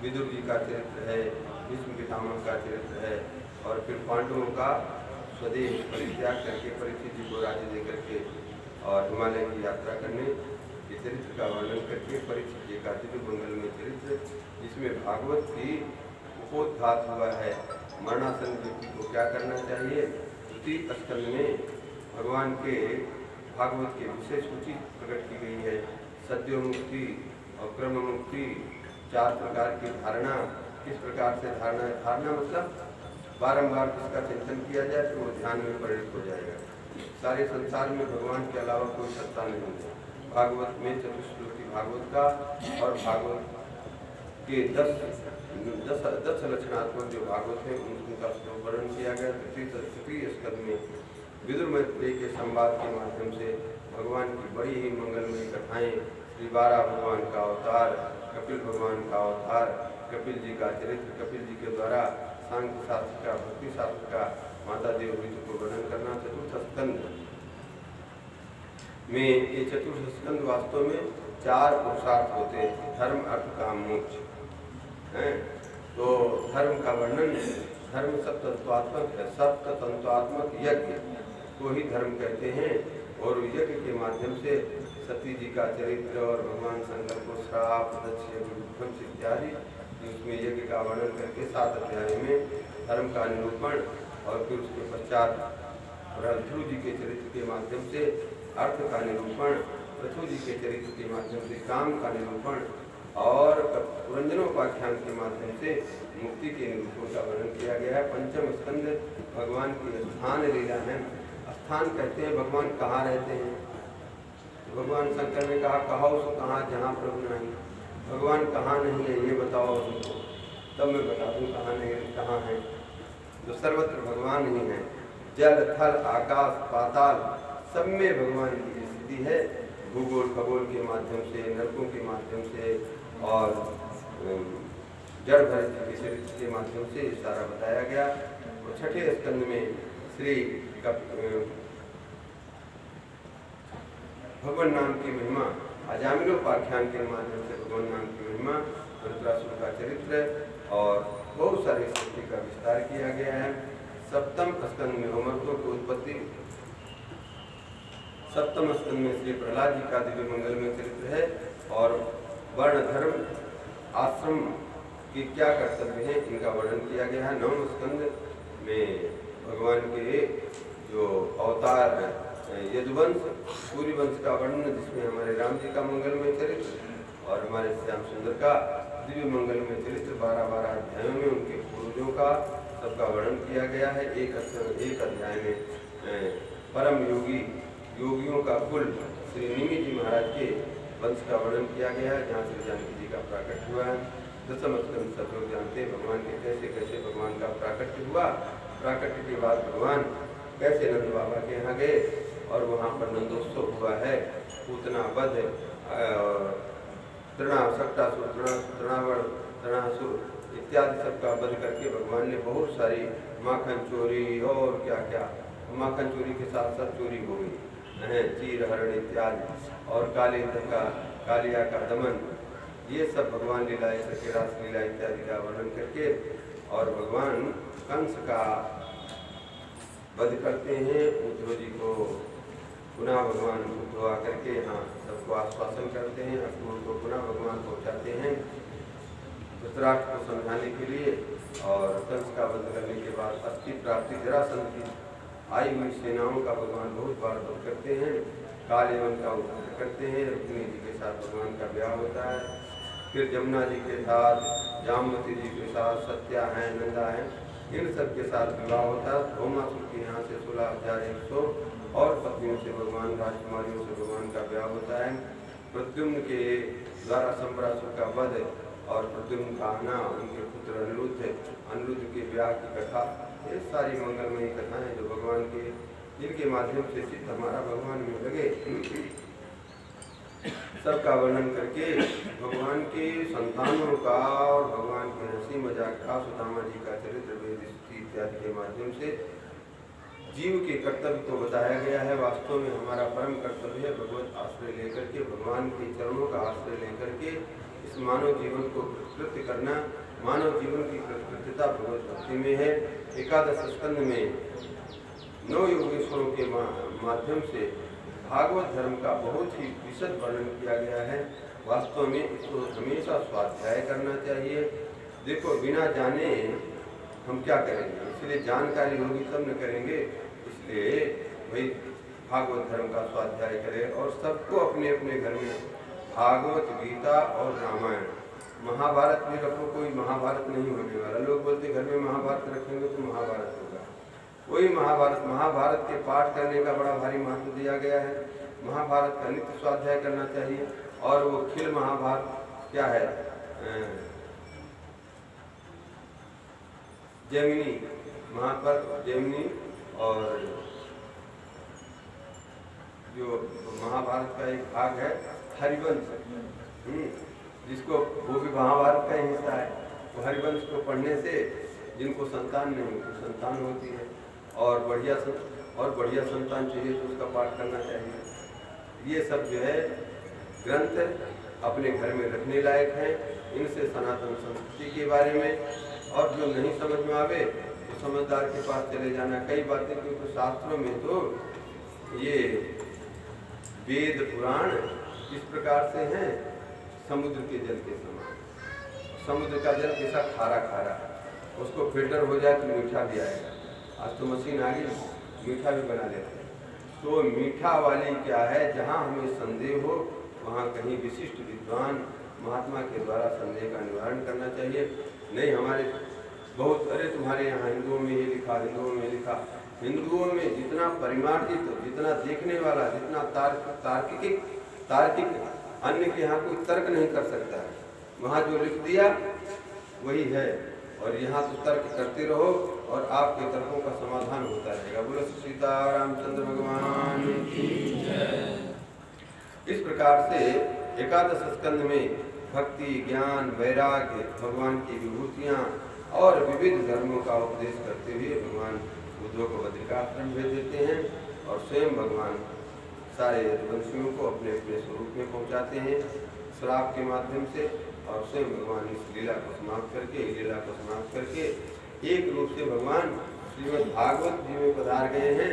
विदुर जी का चरित्र है, भीष्म पितामह का चरित्र है, और फिर पांडवों का स्वदेश परित्याग करके परीक्षित जी को राज्य दे करके और हिमालय की यात्रा करने के चरित्र का वर्णन करके परीक्षित जी का दिव्य मंगलमय चरित्र, जिसमें भागवत की उपोद्घात हुआ है। मरणासन व्यक्ति को क्या करना चाहिए। तृतीय स्कंद में भगवान के भागवत के विशेष सूची प्रकट की गई है। सद्यो मुक्ति और क्रम मुक्ति, 4 प्रकार की धारणा, किस प्रकार से धारणा है। धारणा मतलब बारंबार जिसका चिंतन किया जाए तो वो ध्यान में परिणत हो जाएगा। सारे संसार में भगवान के अलावा कोई सत्ता नहीं है। भागवत में चतुश्लोकी भागवत का और भागवत के 10 लक्षणात्मक जो भागवत है उनका वर्णन किया गया। तृतीय स्कंद में विदुर मैत्रेय के संवाद के माध्यम से भगवान की बड़ी ही मंगलमयी कथाएं, श्री बारा भगवान का अवतार, कपिल भगवान का अवतार, कपिल जी का चरित्र, कपिल जी के द्वारा सांख्य शास्त्र का, भक्ति शास्त्र का, माता देवहूति को वर्णन करना। चतुर्थ स्कंद में ये चतुर्थ स्कंद वास्तव में 4 पुरुषार्थ होते हैं, धर्म अर्थ काम मोक्ष है। तो धर्म का वर्णन, धर्म सप्तत्वात्मक है, सप्ततंत्वात्मक यज्ञ को ही धर्म कहते हैं। और यज्ञ के माध्यम से सती जी का चरित्र और भगवान शंकर को श्राप, दक्ष इत्यादि उसमें यज्ञ का वर्णन करके 7 अध्याय में धर्म का निरूपण, और फिर उसके पश्चात ध्रुव जी के चरित्र के माध्यम से अर्थ का निरूपण, पृथु जी के चरित्र के माध्यम से काम का निरूपण, और पुरंजनोपाख्यान के माध्यम से मुक्ति के निरूपण का वर्णन किया गया है। पंचम स्कंद भगवान की स्थान लीला है। स्थान कहते हैं भगवान कहाँ रहते हैं। भगवान शंकर ने कहा कहो सो कहाँ जहाँ प्रभु नहीं। भगवान कहाँ नहीं है ये बताओ हमको, तब मैं बता दूँ कहाँ नहीं कहाँ है। जो सर्वत्र भगवान ही है, जल थल आकाश पाताल सब में भगवान की स्थिति है। भूगोल खगोल के माध्यम से, नरकों के माध्यम से और जड़ भरत के चरित्र के माध्यम से सारा बताया गया। और छठे स्कंद में श्री भगवान नाम की महिमा, अजामिलोपाख्यान के माध्यम से भगवान नाम की महिमा, वृत्रासुर का चरित्र और बहुत सारी सृष्टि का विस्तार किया गया है। सप्तम स्कंद में अमृतों की उत्पत्ति, सप्तम स्कंद में श्री प्रहलाद जी का दिव्य मंगलमय चरित्र है और वर्ण धर्म आश्रम के क्या कर्तव्य है इनका वर्णन किया गया है। नवम स्कंद में भगवान के जो अवतार है यदुवंश, सूर्यवंश का वर्णन, जिसमें हमारे राम जी का मंगलमय चरित्र और हमारे श्याम सुंदर का दिव्य मंगलमय चरित्र 12-12 अध्यायों में उनके पूर्वजों का सबका वर्णन किया गया है। एक अध्याय में परम योगी योगियों का कुल श्री निमि जी महाराज के वंश का वर्णन किया गया है, जहाँ श्री जानकी जी का प्राकट्य हुआ है। दसम स्कंद सब लोग जानते हैं भगवान के कैसे कैसे भगवान का प्राकट्य हुआ। प्राकट्य के बाद भगवान कैसे नंद बाबा के यहाँ गए और वहाँ पर नंदोत्सव हुआ है। पूतना वध, तृणासुर इत्यादि सबका वध करके भगवान ने बहुत सारी माखन चोरी और क्या क्या, माखन चोरी के साथ साथ चोरी हो गई, चीर हरण इत्यादि, और कालिया का दमन, ये सब भगवान लीलाएं करके रासलीला इत्यादि का वर्णन करके और भगवान कंस का वध करते हैं। उद्धव जी को पुनः भगवान उद्धव करके यहाँ सबको आश्वासन करते हैं, असुर को पुनः भगवान पहुँचाते हैं धृतराष्ट्र को समझाने के लिए। और कंस का वध करने के बाद अस्थि प्राप्ति जरासंध की आई हुई सेनाओं का भगवान बहुत बार वध करते हैं। काल एवं का उद्धार करते हैं। रुक्मिणी जी के साथ भगवान का ब्याह होता है। फिर जमुना जी के साथ, जामवती जी के साथ, सत्या हैं, नंदा हैं, इन सब के साथ विवाह होता है। धौमासुर के यहाँ से 16,100 और पत्नियों से भगवान, राजकुमारियों से भगवान का ब्याह होता है। प्रद्युम्न के द्वारा संबरासुर का वध और प्रद्युम्न का आना, उनके पुत्र अनिरुद्ध के ब्याह की कथा, ये सारी मंगलमयी कथाएं जो भगवान के जिनके माध्यम से चित्त हमारा भगवान में लगे, सबका वर्णन करके भगवान के संतानों का और भगवान के हंसी मजाक का, सुदामा जी का चरित्र, वेद इत्यादि के माध्यम से जीव के कर्तव्य को बताया गया है। वास्तव में हमारा परम कर्तव्य है भगवत आश्रय लेकर के, भगवान के चरणों का आश्रय लेकर के इस मानव जीवन को कृत्य करना, मानव जीवन की कृत्यता भगवत भक्ति में है। एकादश स्कंद में 9 योगेश्वरों के माध्यम से भागवत धर्म का बहुत ही विशद वर्णन किया गया है। वास्तव में इसको हमेशा स्वाध्याय करना चाहिए। देखो, बिना जाने हम क्या करेंगे, इसलिए जानकारी होगी तब न करेंगे। इसलिए भाई भागवत धर्म का स्वाध्याय करें और सबको अपने अपने घर में भागवत, गीता और रामायण, महाभारत भी रखो। कोई महाभारत नहीं होने वाला। लोग बोलते घर में महाभारत रखेंगे तो महाभारत होगा। कोई महाभारत के पाठ करने का बड़ा भारी महत्व दिया गया है। महाभारत का नित्य स्वाध्याय करना चाहिए। और वो खिल महाभारत क्या है, जैमिनी महाभारत, जैमिनी और जो महाभारत का एक भाग है हरिवंश, जिसको वो भी महाभारत का ही हिस्सा है। वो हरिवंश को पढ़ने से जिनको संतान नहीं होती, संतान होती है। और बढ़िया संतान चाहिए तो उसका पाठ करना चाहिए। ये सब जो है ग्रंथ अपने घर में रखने लायक हैं। इनसे सनातन संस्कृति के बारे में और जो नहीं समझ में आवे तो समझदार के पास चले जाना। कई बातें क्योंकि शास्त्रों में तो ये वेद पुराण इस प्रकार से हैं, समुद्र के जल के समान। समुद्र का जल कैसा खारा खारा, उसको फिल्टर हो जाए तो मीठा भी आएगा। आज तो मशीन आ गई, मीठा भी बना लेते हैं। तो मीठा वाली क्या है, जहाँ हमें संदेह हो वहाँ कहीं विशिष्ट विद्वान महात्मा के द्वारा संदेह का निवारण करना चाहिए। नहीं हमारे बहुत, अरे तुम्हारे यहाँ हिंदुओं में ये लिखा, हिंदुओं में लिखा। हिंदुओं में जितना परिमार्जित, जितना देखने वाला, जितना तार्किक अन्य के यहाँ कोई तर्क नहीं कर सकता है। वहाँ जो लिख दिया वही है। और यहाँ तो तर्क करते रहो और आपके तर्कों का समाधान होता रहेगा। बोलो सीता रामचंद्र भगवान की जय। इस प्रकार से एकादश स्कंद में भक्ति, ज्ञान, वैराग्य, भगवान की विभूतियाँ और विविध धर्मों का उपदेश करते हुए भगवान बुद्धों को बद्रिकाश्रम भेज देते हैं और स्वयं भगवान सारे वंशियों को अपने अपने स्वरूप में पहुंचाते हैं श्राप के माध्यम से। और स्वयं भगवान इस लीला को समाप्त करके एक रूप से भगवान श्रीमद् भागवत जी में पधार गए हैं।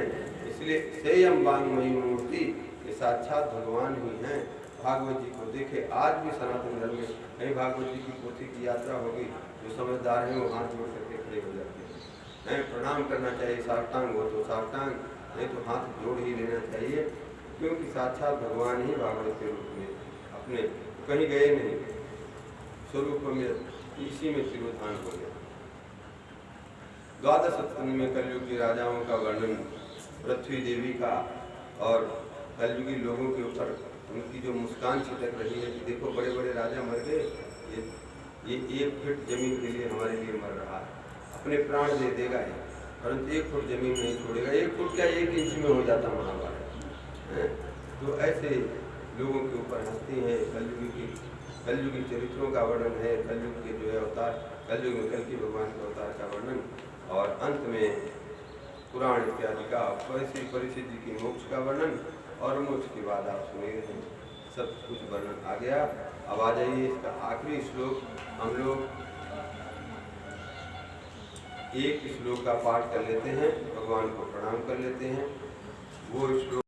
इसलिए सेयम वांगमयी मूर्ति, ये साक्षात भगवान ही हैं। भागवत जी को देखे, आज भी सनातन धर्म में कहीं भागवत जी की पोथी की यात्रा होगी, जो समझदार हैं वो हाथ जोड़ करके खड़े हो जाते हैं। प्रणाम करना चाहिए, साष्टांग हो तो साष्टांग, नहीं तो हाथ जोड़ ही लेना चाहिए। क्योंकि साक्षात भगवान ही भागवत के रूप में अपने कहीं गए नहीं, स्वरूप में इसी में तिरोधान हो गया। द्वादश स्कंद में कलयुगी राजाओं का वर्णन, पृथ्वी देवी का और कलयुगी लोगों के ऊपर उनकी जो मुस्कान छिटक रही है कि देखो बड़े बड़े राजा मर गए, ये 1 फीट जमीन के लिए हमारे लिए मर रहा है, अपने प्राण दे देगा ये, परंतु 1 फुट जमीन नहीं छोड़ेगा। 1 फुट क्या 1 इंच में हो जाता महाभारत। तो ऐसे लोगों के ऊपर हंसती हैं। कलयुगी चरित्रों का वर्णन है, कलयुग के जो है अवतार, कलयुग में कल की भगवान के अवतार का वर्णन, और अंत में पुराण इत्यादि का परिसिद्धि की मोक्ष का वर्णन, और मोक्ष के बाद आप सुने हैं सब कुछ वर्णन आ गया। अब आ जाइए इसका आखिरी श्लोक। हम लोग एक श्लोक का पाठ कर लेते हैं, भगवान को प्रणाम कर लेते हैं। वो श्लोक